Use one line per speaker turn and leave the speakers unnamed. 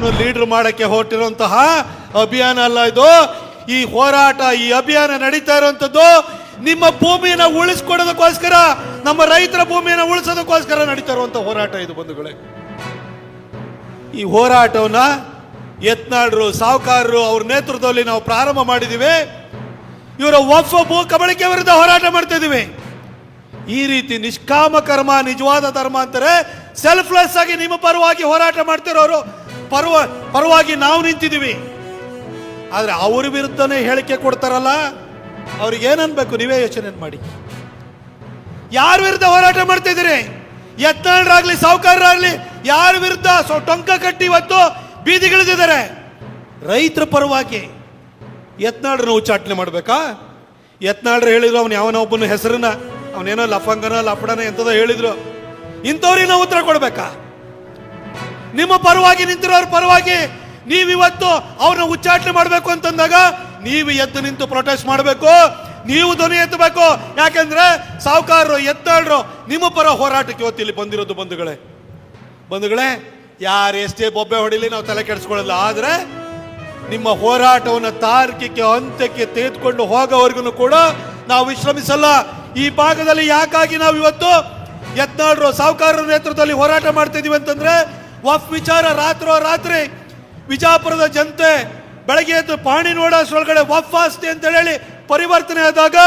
ನಾನು ಲೀಡರ್ ಮಾಡಕ್ಕೆ ಹೊರಟಿರುವಂತಹ ಅಭಿಯಾನ ಅಲ್ಲ ಇದು. ಈ ಹೋರಾಟ, ಈ ಅಭಿಯಾನ ನಡೀತಾ ಇರುವಂತದ್ದು ನಿಮ್ಮ ಭೂಮಿಯನ್ನು ಉಳಿಸ್ಕೊಡೋದಕ್ಕೋಸ್ಕರ, ನಮ್ಮ ರೈತರ ಭೂಮಿಯನ್ನು ಉಳಿಸೋದಕ್ಕೋಸ್ಕರ ನಡೀತಾ ಇರುವಂತ ಹೋರಾಟ ಇದು ಬಂಧುಗಳೇ. ಈ ಹೋರಾಟವನ್ನ ಯತ್ನಾಳರು, ಸಾಹುಕಾರರು ಅವ್ರ ನೇತೃತ್ವದಲ್ಲಿ ನಾವು ಪ್ರಾರಂಭ ಮಾಡಿದ್ದೀವಿ. ಇವರ ವಕ್ಫ್ ಭೂ ಕಬಳಿಕೆ ವಿರುದ್ಧ ಹೋರಾಟ ಮಾಡ್ತಾ ಇದೀವಿ. ಈ ರೀತಿ ನಿಷ್ಕಾಮ ಕರ್ಮ ನಿಜವಾದ ಧರ್ಮ ಅಂತಾರೆ. ಸೆಲ್ಫ್ಲೆಸ್ ಆಗಿ ನಿಮ್ಮ ಪರವಾಗಿ ಹೋರಾಟ ಮಾಡ್ತಿರೋರು ಪರವಾಗಿ ನಾವು ನಿಂತಿದ್ದೀವಿ. ಆದ್ರೆ ಅವ್ರ ವಿರುದ್ಧನೇ ಹೇಳಿಕೆ ಕೊಡ್ತಾರಲ್ಲ, ಅವ್ರಿಗೆ ಏನನ್ಬೇಕು ನೀವೇ ಯೋಚನೆ ಮಾಡಿ. ಯಾರ ವಿರುದ್ಧ ಹೋರಾಟ ಮಾಡ್ತಾ ಇದ್ದೀರಿ? ಯತ್ನಾಳರಾಗ್ಲಿ ಸಾಹುಕಾರರಾಗ್ಲಿ ಯಾರ ವಿರುದ್ಧ ಟೊಂಕ ಕಟ್ಟಿ ಇವತ್ತು ಬೀದಿಗಿಳಿದಿದ್ದಾರೆ? ರೈತರ ಪರವಾಗಿ. ಯತ್ನಾಳರನ್ನ ಉಚ್ಚಾಟನೆ ಮಾಡ್ಬೇಕಾ? ಯತ್ನಾಳರು ಹೇಳಿದ್ರು ಅವನು ಯಾವನ ಒಬ್ಬನ ಹೆಸರನ್ನ, ಅವನೇನೋ ಲಫಂಗನ ಲಫಡನ ಎಂತದೋ ಹೇಳಿದ್ರು. ಇಂಥವ್ರಿಗೆ ನಾವು ಉತ್ತರ ಕೊಡ್ಬೇಕಾ? ನಿಮ್ಮ ಪರವಾಗಿ ನಿಂತಿರೋರ ಪರವಾಗಿ ನೀವಿವತ್ತು ಅವ್ರನ್ನ ಉಚ್ಚಾಟನೆ ಮಾಡಬೇಕು ಅಂತಂದಾಗ ನೀವು ಎದ್ದು ನಿಂತು ಪ್ರೊಟೆಸ್ಟ್ ಮಾಡಬೇಕು, ನೀವು ಧ್ವನಿ ಎತ್ತಬೇಕು. ಯಾಕೆಂದ್ರೆ ಸಾಹುಕಾರರು, ಯತ್ನಾಳರು ನಿಮ್ಮ ಪರ ಹೋರಾಟಕ್ಕೆ ಇವತ್ತು ಇಲ್ಲಿ ಬಂದಿರೋದು ಬಂಧುಗಳೇ. ಯಾರು ಎಷ್ಟೇ ಬೊಬ್ಬೆ ಹೊಡಿಲಿ ನಾವು ತಲೆ ಕೆಡಿಸ್ಕೊಳ್ಳಲ್ಲ. ಆದ್ರೆ ನಿಮ್ಮ ಹೋರಾಟವನ್ನು ತಾರ್ಕಿಕ ಅಂತ್ಯಕ್ಕೆ ತೆಗೆದುಕೊಂಡು ಹೋಗೋವರೆಗೂ ಕೂಡ ನಾವು ವಿಶ್ರಮಿಸಲ್ಲ. ಈ ಭಾಗದಲ್ಲಿ ಯಾಕಾಗಿ ನಾವು ಇವತ್ತು ಯತ್ನಾಳರು, ಸಾಹುಕಾರರ ನೇತೃತ್ವದಲ್ಲಿ ಹೋರಾಟ ಮಾಡ್ತಾ ಇದೀವಿ ಅಂತಂದ್ರೆ, ವಕ್ಫ್ ವಿಚಾರ ರಾತ್ರಿ ವಿಜಾಪುರದ ಜನತೆ ಬೆಳಗ್ಗೆ ಎದ್ದು ಪಾಣಿ ನೋಡೋಷ್ರೊಳಗಡೆ ವಕ್ಫ್ ಆಸ್ತಿ ಅಂತ ಹೇಳಿ ಪರಿವರ್ತನೆ ಆದಾಗ